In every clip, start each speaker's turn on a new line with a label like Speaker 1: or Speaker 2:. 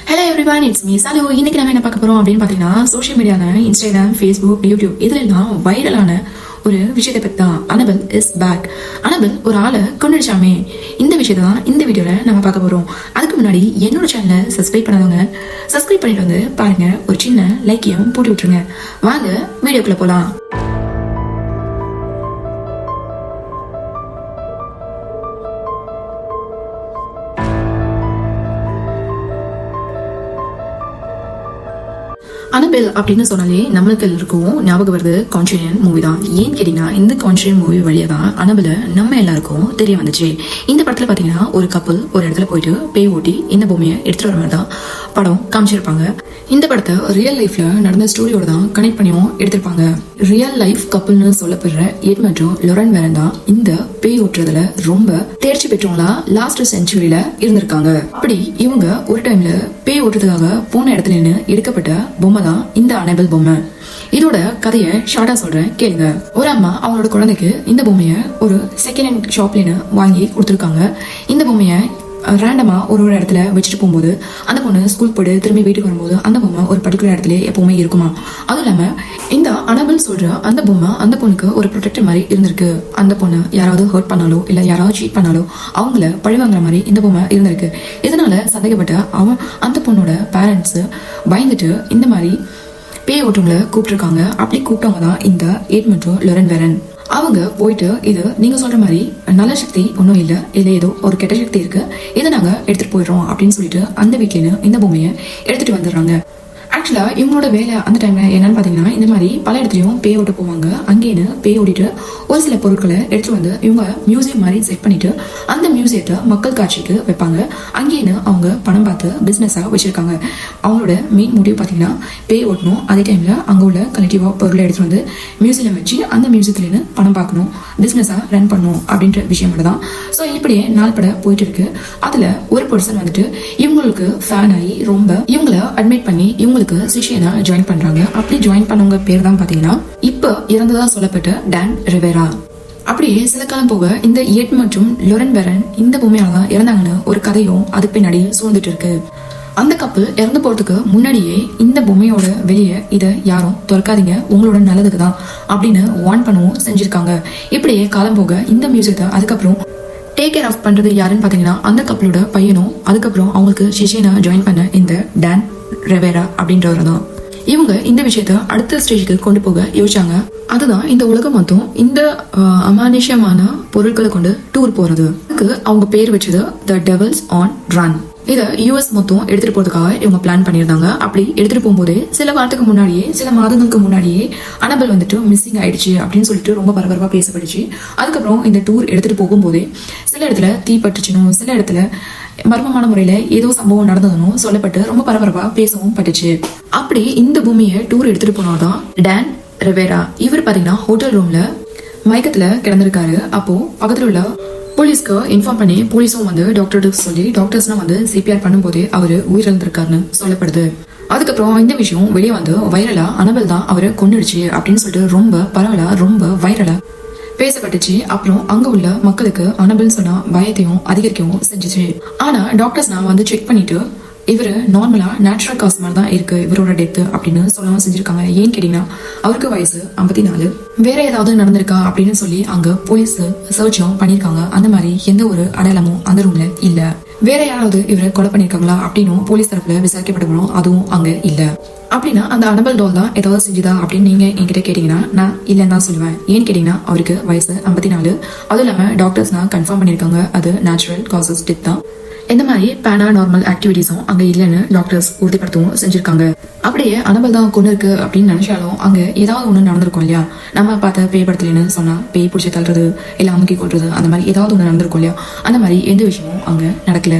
Speaker 1: Hello everyone, it's me சாலு. இன்னைக்கு நம்ம என்ன பார்க்க போறோம் அப்படின்னு பாத்தீங்கன்னா, சோஷியல் மீடியால இன்ஸ்டாகிராம், ஃபேஸ்புக், யூடியூப் இதுல எல்லாம் வைரலான ஒரு விஷயத்தை பத்தி தான். Annabel is back. அனபெல் ஒரு ஆளை கொண்டுடுச்சாமே, இந்த விஷயத்தை தான் இந்த வீடியோல நம்ம பார்க்க போறோம். அதுக்கு முன்னாடி என்னோட சேனலை சப்ஸ்கிரைப் பண்ணாதவங்க சப்ஸ்கிரைப் பண்ணிட்டு வந்து பாருங்க. ஒரு சின்ன லைக்கையும் போட்டு விட்டுருங்க. வாங்க வீடியோக்குள்ள போலாம். அனபெல் அப்படின்னு சொன்னாலே நம்மளுக்கு எல்லாருக்கும் ஞாபகம் வருது கான்ஜூரிங் மூவி தான். ஏன்னு கேட்டீங்கன்னா, இந்த கான்ஜூரிங் மூவி வழியா தான் அனபெல நம்ம எல்லாருக்கும் தெரிய வந்துச்சு. இந்த படத்துல பாத்தீங்கன்னா ஒரு கப்பல் ஒரு இடத்துல போயிட்டு பேய் ஓட்டி இந்த பொம்மையை எடுத்துட்டு வர மாதிரி தான் படம் காமிச்சிருப்பாங்க. இந்த படத்தை ரியல் லைஃப்ல நடந்த ஸ்டோரியோட தான் கனெக்ட் பண்ணியும் எடுத்திருப்பாங்க. ரியல் லைஃப் கப்பல்னு சொல்லப்படுற எட் மற்றும் லொரன் வேரன் தான் இந்த பேய் ஓட்டுறதுல ரொம்ப தேர்ச்சி பெற்றவங்களா லாஸ்ட் செஞ்சுரியில இருந்திருக்காங்க. அப்படி இவங்க ஒரு டைம்ல பேய் ஓட்டுறதுக்காக போன இடத்துல நின்று எடுக்கப்பட்ட பொம்மை தான் இந்த அனபெல் பொம்மை. இதோட கதையை ஷார்ட்டா சொல்றேன் கேளுங்க. ஒரு அம்மா அவங்களோட குழந்தைக்கு இந்த பொம்மைய ஒரு செகண்ட் ஹேண்ட் ஷாப்ல வாங்கி கொடுத்துருக்காங்க. இந்த பொம்மைய ரேண்டமா ஒரு இடத்துல வச்சுட்டு போகும்போது அந்த பொண்ணு ஸ்கூல் போயிட்டு திரும்பி வீட்டுக்கு வரும்போது அந்த பொம்மை ஒரு பர்டிகுலர் இடத்துல எப்பவுமே இருக்குமா. அதுவும் இல்லாம இந்த அனபெல் சொல்ற அந்த பொம்மை அந்த பொண்ணுக்கு ஒரு ப்ரொடெக்டர் மாதிரி இருந்திருக்கு. அந்த பொண்ணு யாராவது ஹர்ட் பண்ணாலோ இல்ல யாராவது சீட் பண்ணாலோ அவங்கள பழிவாங்குற மாதிரி இந்த பொம்மை இருந்திருக்கு. இதனால சந்தேகப்பட்ட அந்த பொண்ணோட பேரண்ட்ஸ் பயந்துட்டு இந்த மாதிரி பேய் ஓட்டுங்களை கூப்பிட்டுருக்காங்க. அப்படி கூப்பிட்டவங்க தான் இந்த எட் மற்றும் லொரன் வேரன். அவங்க போயிட்டு இது நீங்க சொல்ற மாதிரி நல்ல சக்தி ஒன்றும் இல்லை, இதுல ஏதோ ஒரு கெட்ட சக்தி இருக்கு, இதை நாங்க எடுத்துட்டு போயிடுறோம் அப்படின்னு சொல்லிட்டு அந்த வீட்ல இந்த பொம்மையை எடுத்துட்டு வந்துடுறாங்க. ஆக்சுவலா இவங்களோட வேலை அந்த டைம்ல என்னன்னு பாத்தீங்கன்னா, இந்த மாதிரி பல இடத்துலயும் பேய் ஓட்ட போவாங்க. அங்கேன்னு பேய் ஓடிட்டு ஒரு சில பொருட்களை எடுத்துட்டு வந்து இவங்க மியூசியம் மாதிரி செட் பண்ணிட்டு அந்த மியூசியத்தை மக்கள் காட்சிக்கு வைப்பாங்க. அங்கேன்னு அவங்க பணம் பார்த்து பிசினஸா வச்சிருக்காங்க. அவங்களோட மெயின் முடிவு பாத்தீங்கன்னா பேய் ஓட்டணும், அதே டைம்ல அங்க உள்ள கலெக்டிவா பொருட்களை எடுத்துட்டு வந்து மியூசியம் வச்சு அந்த மியூசியத்துல பணம் பார்க்கணும், பிசினஸா ரன் பண்ணணும் அப்படின்ற விஷயம் மட்டும் தான். ஸோ இப்படியே நாள் பட போயிட்டு இருக்கு. அதுல ஒரு பர்சன் வந்துட்டு இவங்களுக்கு ஃபேன் ஆகி ரொம்ப இவங்கள அட்மிட் பண்ணி இவங்களுக்கு சிஷியனா ஜாயின் பண்றாங்க. அப்படி ஜாயின் பண்ணவங்க பேர் தான் பாத்தீங்கன்னா இப்ப இறந்ததா சொல்லப்பட்ட டான் ரிவேரா. அப்படியே சில காலம் போக இந்த எட் மற்றும் லொரன் வேரன் இந்த பொம்மையால தான் இறந்தாங்கன்னு ஒரு கதையும் அது பின்னாடி சூழ்ந்துட்டு இருக்கு. அந்த கப்பல் இறந்து போறதுக்கு முன்னாடியே இந்த பொம்மையோட வெளியே இதை யாரும் திறக்காதீங்க, உங்களோட நல்லதுக்கு தான் அப்படின்னு வார்ன் பண்ணவும் செஞ்சிருக்காங்க. இப்படியே காலம் போக இந்த மியூசியத்தை அதுக்கப்புறம் டேக் கேர் ஆஃப் பண்றது யாருன்னு பாத்தீங்கன்னா அந்த கப்பலோட பையனும் அதுக்கப்புறம் அவங்களுக்கு சிஷியனா ஜாயின் பண்ண இந்த டான் ரெவேரா அப்படின்றவர் தான். இவங்க இந்த விஷயத்த அடுத்த ஸ்டேஜுக்கு கொண்டு போக யோசிச்சாங்க. அதுதான் இந்த உலகம் மொத்தம் இந்த அமானுஷ்யமான பொருட்களை கொண்டு டூர் போறது. அதுக்கு அவங்க பேர் வச்சது த டெவில்ஸ் ஆன் ரன். இதை யூஎஸ் மொத்தம் எடுத்துட்டு போறதுக்காக இவங்க பிளான் பண்ணியிருந்தாங்க. அப்படி எடுத்துட்டு போகும்போது சில வாரத்துக்கு முன்னாடியே சில மாதங்களுக்கு முன்னாடியே அனபெல் வந்துட்டு மிஸ்ஸிங் ஆயிடுச்சு அப்படின்னு சொல்லிட்டு ரொம்ப பரபரப்பா பேசப்பட்டுச்சு. அதுக்கப்புறம் இந்த டூர் எடுத்துட்டு போகும்போதே சில இடத்துல தீப்பட்டுச்சுனும் சில இடத்துல மர்மமான முறையில ஏதோ சம்பவம் நடந்ததுன்னு சொல்லப்பட்டு ரொம்ப பரபரப்பா பேசவும் பட்டுச்சு. அப்படி இந்த பூமியை டூர் எடுத்துட்டு போனதான் டான் ரிவேரா. இவர் பாத்தீங்கன்னா ஹோட்டல் ரூம்ல மயக்கத்துல கிடந்திருக்காரு. அப்போ பக்கத்துல உள்ள போலீஸ்க்கு இன்ஃபார்ம் பண்ணி போலீஸும் வந்து டாக்டர்ஸ் சொல்லி டாக்டர்ஸ்னா வந்து சிபிஆர் பண்ணும்போதே அவரு உயிரிழந்திருக்காருன்னு சொல்லப்படுது. அதுக்கப்புறம் இந்த விஷயம் வெளியே வந்து வைரலா அனபெல் தான் அவரை கொன்னுடுச்சு அப்படின்னு சொல்லிட்டு ரொம்ப பரவலா ரொம்ப வைரலா பேசப்பட்டுச்சு. அப்புறம் அங்க உள்ள மக்களுக்கு அனபெல் சொன்னா பயத்தையும் அதிகரிக்கவும் செஞ்சுச்சு. ஆனா டாக்டர்ஸ் நான் வந்து செக் பண்ணிட்டு இவரு நார்மலா நேச்சுரல் காஸ் மாதிரி தான் இருக்கு இவரோட டெத் அப்படின்னு சொல்லவும் செஞ்சிருக்காங்க. ஏன்னு கேட்டீங்கன்னா அவருக்கு வயசு 54. வேற ஏதாவது நடந்திருக்கா அப்படின்னு சொல்லி அங்க போலீஸ் சர்ச்சும் பண்ணிருக்காங்க. அந்த மாதிரி எந்த ஒரு அடையாளமும் அந்த ரூம்ல இல்ல. வேற யாராவது இவரை கொலை பண்ணிருக்காங்களா அப்படின்னு போலீஸ் தரப்புல விசாரிக்கப்பட்டவங்களும் அதுவும் அங்க இல்ல. அப்படின்னா அந்த அனபெல் டால் தான் ஏதாவது செஞ்சுதா அப்படின்னு நீங்க என்கிட்ட கேட்டீங்கன்னா நான் இல்லைன்னு தான் சொல்லுவேன். ஏன்னு கேட்டீங்கன்னா அவருக்கு வயசு 54. அதுவும் இல்லாம டாக்டர்ஸ் தான் கன்ஃபார்ம் பண்ணிருக்காங்க அது நேச்சுரல் காசஸ் டெத் தான். இந்த மாதிரி பேராநார்மல் ஆக்டிவிட்டிஸும் அங்க இல்லைன்னு டாக்டர்ஸ் உறுதிப்படுத்தவும் செஞ்சிருக்காங்க. அப்படியே அனபெல் தான் கொண்டு இருக்கு அப்படின்னு நினைச்சாலும் அங்க ஏதாவது ஒண்ணு நடந்திருக்கும் இல்லையா. நம்ம பார்த்த பேய் படத்துலன்னு சொன்னா பேய் பிடிச்சி தள்ளுறது இல்ல அமுக்கி கொள்றது அந்த மாதிரி ஏதாவது ஒண்ணு நடந்திருக்கும் இல்லையா. அந்த மாதிரி எந்த விஷயமும் அங்க நடக்கல.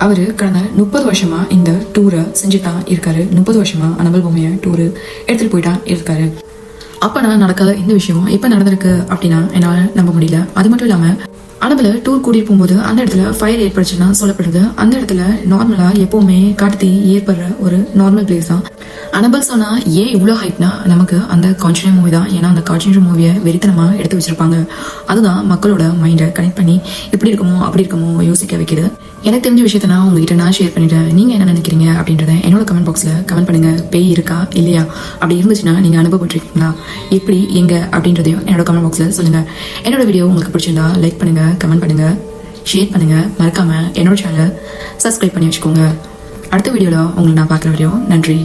Speaker 1: அவரு கடந்த 30 வருஷமா இந்த டூரை செஞ்சுதான் இருக்காரு. 30 வருஷமா அனபெல் பொம்மைய டூரு எடுத்துட்டு போயிட்டான் இருக்காரு. அப்ப நான் நடக்காத இந்த விஷயம் இப்ப நடந்திருக்கு அப்படின்னா என்னால நம்ப முடியல. அது மட்டும் இல்லாம அனபெல டூர் கூட்டிட்டு போகும்போது அந்த இடத்துல ஃபயர் ஏற்படுச்சுன்னா சொல்லப்படுது. அந்த இடத்துல நார்மலா எப்பவுமே காட்டுத்தீ ஏற்படுற ஒரு நார்மல் பிளேஸ் தான். அனபல் சொன்னா ஏன் இவ்வளோ ஹைப்னா நமக்கு அந்த கான்ஜூரிங் மூவி தான். ஏன்னா அந்த கான்ஜூரிங் மூவியை வெறித்தனமா எடுத்து வச்சிருப்பாங்க. அதுதான் மக்களோட மைண்டை கனெக்ட் பண்ணி இப்படி இருக்குமோ அப்படி இருக்குமோ யோசிக்க வைக்குது. எனக்கு தெரிஞ்ச விஷயத்த நான் உங்ககிட்ட நான் ஷேர் பண்ணிட்டேன். நீங்க என்ன நினைக்கிறீங்க அப்படின்றத என்னோட கமெண்ட் பாக்ஸ்ல கமெண்ட் பண்ணுங்க. பேய் இருக்கா இல்லையா, அப்படி இருந்துச்சுன்னா நீங்க அனுபவப்பட்டிருக்கீங்களா, எப்படி எங்க அப்படின்றதையும் என்னோட கமெண்ட் பாக்ஸ்ல சொல்லுங்க. என்னோட வீடியோ உங்களுக்கு பிடிச்சிருந்தா லைக் பண்ணுங்க, கமெண்ட் பண்ணுங்க, ஷேர் பண்ணுங்க. மறக்காம என்னோட சேனலை சப்ஸ்கிரைப் பண்ணி வச்சுக்கோங்க. அடுத்த வீடியோல உங்களை நான் பார்க்குற வரையும் நன்றி.